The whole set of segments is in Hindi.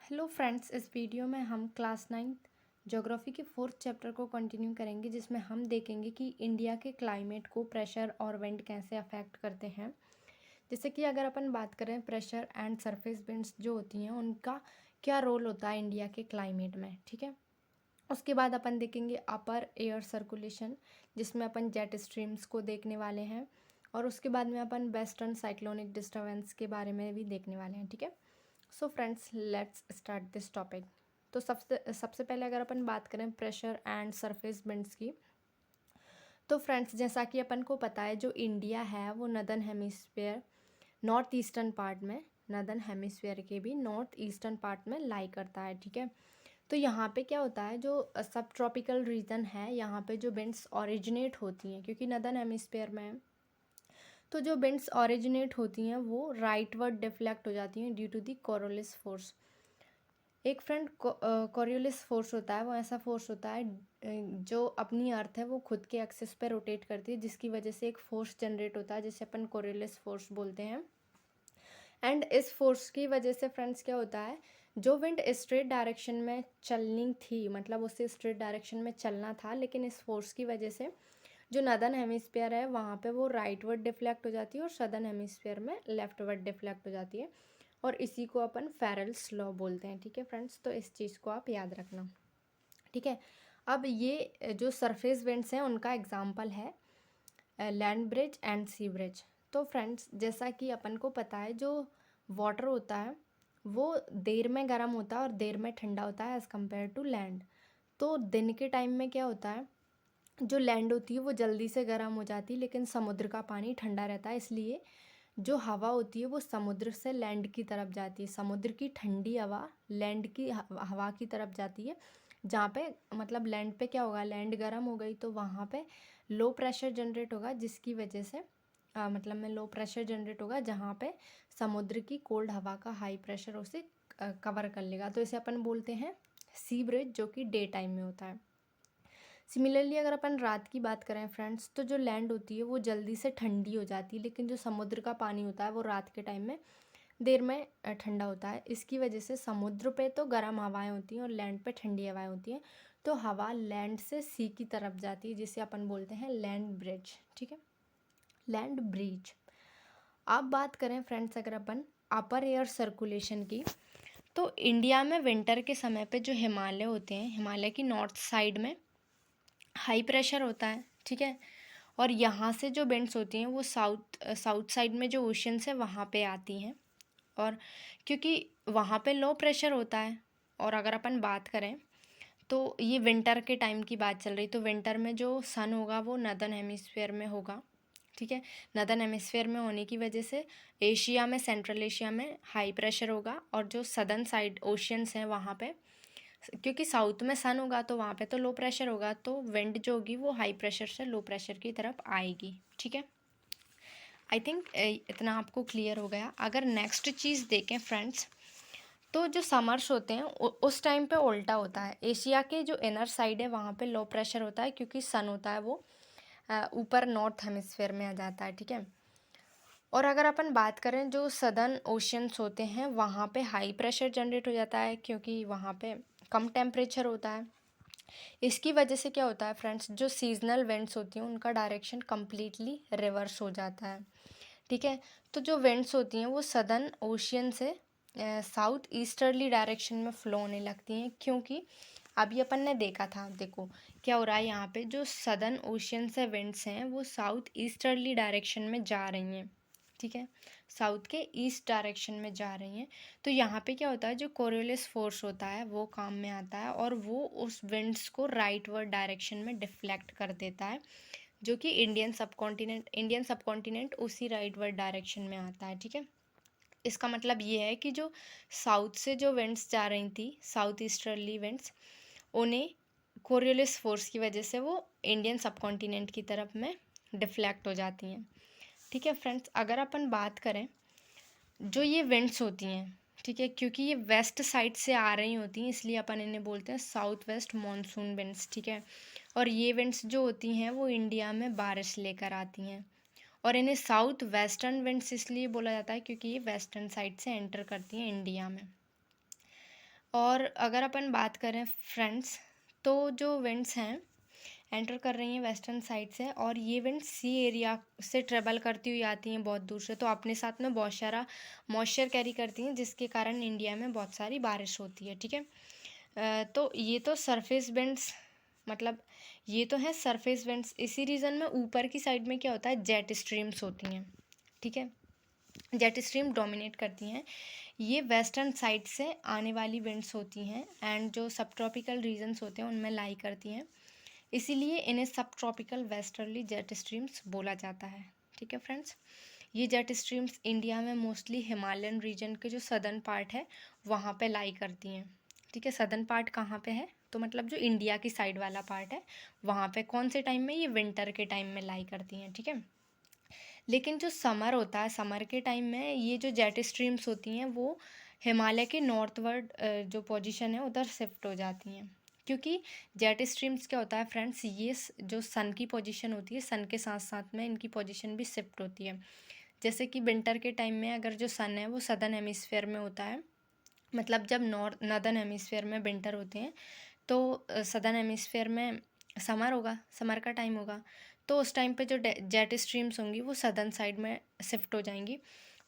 हेलो फ्रेंड्स, इस वीडियो में हम क्लास 9th ज्योग्राफी के 4th चैप्टर को कंटिन्यू करेंगे, जिसमें हम देखेंगे कि इंडिया के क्लाइमेट को प्रेशर और विंड कैसे अफेक्ट करते हैं। जैसे कि अगर अपन बात करें प्रेशर एंड सरफेस विंड्स जो होती हैं उनका क्या रोल होता है इंडिया के क्लाइमेट में, ठीक है। उसके बाद अपन देखेंगे अपर एयर सर्कुलेशन, जिसमें अपन जेट स्ट्रीम्स को देखने वाले हैं, और उसके बाद में अपन वेस्टर्न साइक्लोनिक डिस्टर्बेंस के बारे में भी देखने वाले हैं, ठीक है। So friends, let's start this topic. तो सबसे सबसे पहले अगर अपन बात करें प्रेशर एंड सरफेस विंड्स की, तो फ्रेंड्स जैसा कि अपन को पता है जो इंडिया है वो northern hemisphere north eastern part में, नदर्न हेमिस्फीयर के भी नॉर्थ ईस्टर्न पार्ट में लाई करता है, ठीक है। तो यहाँ पे क्या होता है, जो सब ट्रॉपिकल रीजन है यहाँ पे जो विंड्स ओरिजिनेट होती हैं, क्योंकि नदर्न हेमिस्फीयर में है, तो जो विंड्स ओरिजिनेट होती हैं वो राइटवर्ड डिफ्लेक्ट हो जाती हैं due to the Coriolis force. एक फ्रेंड कोरियोलिस फोर्स होता है, वो ऐसा फोर्स होता है जो अपनी अर्थ है वो खुद के एक्सिस पे रोटेट करती है, जिसकी वजह से एक फोर्स जनरेट होता है जिसे अपन कोरियोलिस फोर्स बोलते हैं। एंड इस फोर्स की वजह से फ्रेंड्स क्या होता है, जो विंड स्ट्रेट डायरेक्शन में चलनी थी, मतलब उससे स्ट्रेट डायरेक्शन में चलना था, लेकिन इस फोर्स की वजह से जो नदर्न हेमिस्फीयर है वहाँ पे वो राइटवर्ड डिफ्लेक्ट हो जाती है और सदर्न हेमिस्फीयर में लेफ्टवर्ड डिफ्लेक्ट हो जाती है, और इसी को अपन फेरेल्स लॉ बोलते हैं, ठीक है फ्रेंड्स। तो इस चीज़ को आप याद रखना, ठीक है। अब ये जो सरफेस विंड्स हैं उनका एग्जाम्पल है land bridge and sea bridge. तो फ्रेंड्स जैसा कि अपन को पता है जो वाटर होता है वो देर में गर्म होता है और देर में ठंडा होता है एज़ कम्पेयर टू लैंड। तो दिन के टाइम में क्या होता है, जो लैंड होती है वो जल्दी से गर्म हो जाती है, लेकिन समुद्र का पानी ठंडा रहता है, इसलिए जो हवा होती है वो समुद्र से लैंड की तरफ जाती है। समुद्र की ठंडी हवा लैंड की हवा की तरफ जाती है, जहाँ पे मतलब लैंड पे क्या होगा, लैंड गर्म हो गई तो वहाँ पे लो प्रेशर जनरेट होगा, जिसकी वजह से मतलब में लो प्रेशर जनरेट होगा, जहाँ पे समुद्र की कोल्ड हवा का हाई प्रेशर उसे कवर कर लेगा। तो इसे अपन बोलते हैं सी ब्रिज, जो कि डे टाइम में होता है। सिमिलरली अगर अपन रात की बात करें फ्रेंड्स, तो जो लैंड होती है वो जल्दी से ठंडी हो जाती है, लेकिन जो समुद्र का पानी होता है वो रात के टाइम में देर में ठंडा होता है। इसकी वजह से समुद्र पे तो गर्म हवाएं होती हैं और लैंड पे ठंडी हवाएं होती हैं, तो हवा लैंड से सी की तरफ जाती है, जिसे अपन बोलते हैं लैंड ब्रिज, ठीक है, लैंड ब्रिज। अब बात करें फ्रेंड्स अगर अपन अपर एयर सर्कुलेशन की, तो इंडिया में विंटर के समय पे जो हिमालय होते हैं, हिमालय की नॉर्थ साइड में हाई प्रेशर होता है, ठीक है। और यहाँ से जो बेंड्स होती हैं वो साउथ साइड में जो ओशंस है वहाँ पे आती हैं, और क्योंकि वहाँ पे लो प्रेशर होता है। और अगर अपन बात करें तो ये विंटर के टाइम की बात चल रही, तो विंटर में जो सन होगा वो नदर्न हेमिस्फीयर में होगा, ठीक है। नदर्न हेमिस्फीयर में होने की वजह से एशिया में, सेंट्रल एशिया में हाई प्रेशर होगा, और जो सदर्न साइड ओशियंस हैं वहाँ पे, क्योंकि साउथ में सन होगा तो वहाँ पे तो लो प्रेशर होगा, तो विंड जो होगी वो हाई प्रेशर से लो प्रेशर की तरफ आएगी, ठीक है। आई थिंक इतना आपको क्लियर हो गया। अगर नेक्स्ट चीज़ देखें फ्रेंड्स, तो जो समर्स होते हैं उस टाइम पे उल्टा होता है। एशिया के जो इनर साइड है वहाँ पे लो प्रेशर होता है, क्योंकि सन होता है वो ऊपर नॉर्थ हेमिस्फीयर में आ जाता है, ठीक है। और अगर अपन बात करें जो सदर्न ओशियंस होते हैं वहाँ पे हाई प्रेशर जनरेट हो जाता है, क्योंकि वहाँ पे कम टेम्परेचर होता है। इसकी वजह से क्या होता है फ्रेंड्स, जो सीजनल विंड्स होती हैं उनका डायरेक्शन कम्प्लीटली रिवर्स हो जाता है, ठीक है। तो जो विंड्स होती हैं वो सदर्न ओशियन से साउथ ईस्टर्ली डायरेक्शन में फ़्लो होने लगती हैं, क्योंकि अभी अपन ने देखा था, देखो क्या हो रहा है, यहाँ पे जो सदर्न ओशियन से विंड्स हैं वो साउथ ईस्टर्ली डायरेक्शन में जा रही हैं, ठीक है, साउथ के ईस्ट डायरेक्शन में जा रही हैं। तो यहाँ पे क्या होता है, जो कोरियोलिस फोर्स होता है वो काम में आता है, और वो उस विंड्स को राइटवर्ड डायरेक्शन में डिफ्लेक्ट कर देता है, जो कि इंडियन सब कॉन्टिनेंट उसी राइटवर्ड डायरेक्शन में आता है, ठीक है। इसका मतलब ये है कि जो साउथ से जो विंड्स जा रही थी, साउथ ईस्टर्ली विंड्स, उन्हें कोरियोलिस फोर्स की वजह से वो इंडियन सब कॉन्टिनेंट की तरफ में डिफ्लेक्ट हो जाती हैं, ठीक है फ्रेंड्स। अगर अपन बात करें जो ये विंड्स होती हैं, ठीक है, क्योंकि ये वेस्ट साइड से आ रही होती हैं इसलिए अपन इन्हें बोलते हैं साउथ वेस्ट मानसून विंड्स, ठीक है। और ये विंड्स जो होती हैं वो इंडिया में बारिश लेकर आती हैं, और इन्हें साउथ वेस्टर्न विंड्स इसलिए बोला जाता है क्योंकि ये वेस्टर्न साइड से एंटर करती हैं इंडिया में। और अगर अपन बात करें फ्रेंड्स, तो जो विंड्स हैं एंटर कर रही हैं वेस्टर्न साइड से, और ये विंड सी एरिया से ट्रेवल करती हुई आती हैं बहुत दूर से, तो अपने साथ में बहुत सारा मॉइस्चर कैरी करती हैं, जिसके कारण इंडिया में बहुत सारी बारिश होती है। ठीक है, तो ये तो सरफेस विंड्स, मतलब ये तो है सरफेस विंड्स। इसी रीज़न में ऊपर की साइड में क्या होता है, जेट स्ट्रीम्स होती हैं। ठीक है, जेट स्ट्रीम डोमिनेट करती हैं। ये वेस्टर्न साइड से आने वाली विंड्स होती हैं, एंड जो सब ट्रॉपिकल रीजन्स होते हैं उनमें लाई करती हैं, इसीलिए इन्हें सब ट्रॉपिकल वेस्टर्ली जेट स्ट्रीम्स बोला जाता है। ठीक है फ्रेंड्स, ये जेट स्ट्रीम्स इंडिया में मोस्टली हिमालयन रीजन के जो सदर्न पार्ट है वहाँ पे लाई करती हैं। ठीक है, सदर्न पार्ट कहाँ पे है, तो मतलब जो इंडिया की साइड वाला पार्ट है वहाँ पे कौन से टाइम में, ये विंटर के टाइम में लाई करती हैं। ठीक है, लेकिन जो समर होता है, समर के टाइम में ये जो जेट स्ट्रीम्स होती हैं वो हिमालय के नॉर्थवर्ड जो पोजीशन है उधर शिफ्ट हो जाती हैं, क्योंकि जेट स्ट्रीम्स क्या होता है फ्रेंड्स, ये जो सन की पोजीशन होती है, सन के साथ साथ में इनकी पोजीशन भी शिफ्ट होती है। जैसे कि विंटर के टाइम में अगर जो सन है वो सदर्न हेमिस्फेयर में होता है, मतलब जब नॉर्दर्न हेमिस्फेयर में विंटर होते हैं, तो सदर्न हेमिस्फेयर में समर होगा, समर का टाइम होगा, तो उस टाइम पे जो जेट स्ट्रीम्स होंगी वो सदर्न साइड में शिफ्ट हो जाएंगी।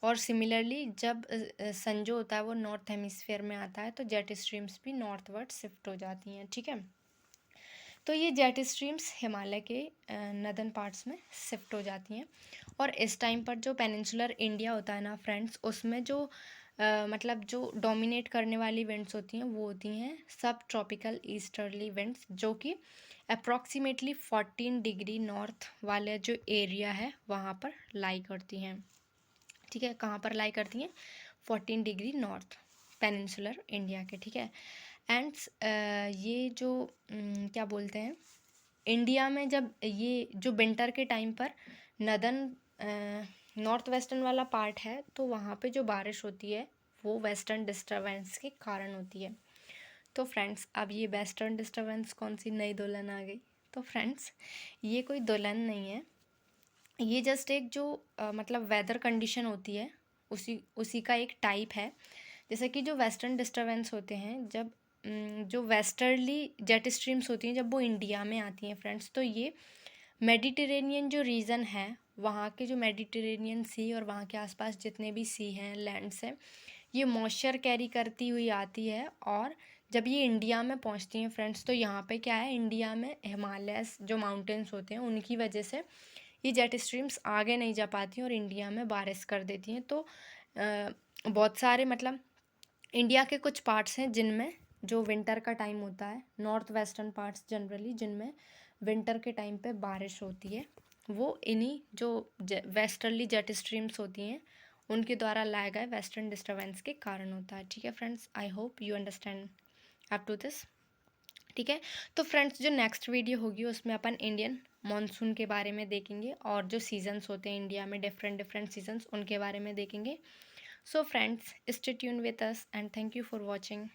और सिमिलरली जब सन जो होता है वो नॉर्थ हेमिस्फेयर में आता है, तो जेट स्ट्रीम्स भी नॉर्थवर्ड शिफ्ट हो जाती हैं। ठीक है, तो ये जेट स्ट्रीम्स हिमालय के नदर्न पार्ट्स में शिफ्ट हो जाती हैं, और इस टाइम पर जो पेनिनसुलर इंडिया होता है ना फ्रेंड्स, उसमें जो मतलब जो डोमिनेट करने वाली विंड्स होती हैं वो होती हैं सब ट्रॉपिकल ईस्टर्ली विंड्स, जो कि अप्रॉक्सीमेटली 14 डिग्री नॉर्थ वाले जो एरिया है वहाँ पर लाई करती हैं। ठीक है, कहाँ पर लाई करती हैं, 14 डिग्री नॉर्थ पेनिनसुलर इंडिया के। ठीक है, एंड ये जो क्या बोलते हैं, इंडिया में जब ये जो विंटर के टाइम पर नदर्न नॉर्थ वेस्टर्न वाला पार्ट है, तो वहाँ पे जो बारिश होती है वो वेस्टर्न डिस्टर्बेंस के कारण होती है। तो फ्रेंड्स, अब ये वेस्टर्न डिस्टर्बेंस कौन सी नई दुल्हन आ गई, तो फ्रेंड्स ये कोई दुल्हन नहीं है, ये जस्ट एक जो मतलब वेदर कंडीशन होती है उसी उसी का एक टाइप है। जैसे कि जो वेस्टर्न डिस्टर्बेंस होते हैं, जब जो वेस्टर्ली जेट स्ट्रीम्स होती हैं जब वो इंडिया में आती हैं फ्रेंड्स, तो ये मेडिटेरेनियन जो रीजन है, वहाँ के जो मेडिटेरेनियन सी और वहाँ के आसपास जितने भी सी हैं, लैंड्स हैं, ये मॉइस्चर कैरी करती हुई आती है, और जब ये इंडिया में पहुँचती हैं फ्रेंड्स, तो यहाँ पे क्या है, इंडिया में हिमालयस जो माउंटेन्स होते हैं उनकी वजह से ये जेट स्ट्रीम्स आगे नहीं जा पाती हैं और इंडिया में बारिश कर देती हैं। तो बहुत सारे मतलब इंडिया के कुछ पार्ट्स हैं जिनमें जो विंटर का टाइम होता है, नॉर्थ वेस्टर्न पार्ट्स जनरली जिनमें विंटर के टाइम पे बारिश होती है, वो इन्हीं जो वेस्टर्ली जेट स्ट्रीम्स होती हैं उनके द्वारा लाए गए वेस्टर्न डिस्टर्बेंस के कारण होता है। ठीक है friends, I hope you understand up to this. ठीक है, तो फ्रेंड्स जो नेक्स्ट वीडियो होगी उसमें अपन इंडियन मॉनसून के बारे में देखेंगे, और जो सीजन्स होते हैं इंडिया में, डिफरेंट डिफरेंट सीजन्स, उनके बारे में देखेंगे। So friends, stay tune with us and thank you for watching.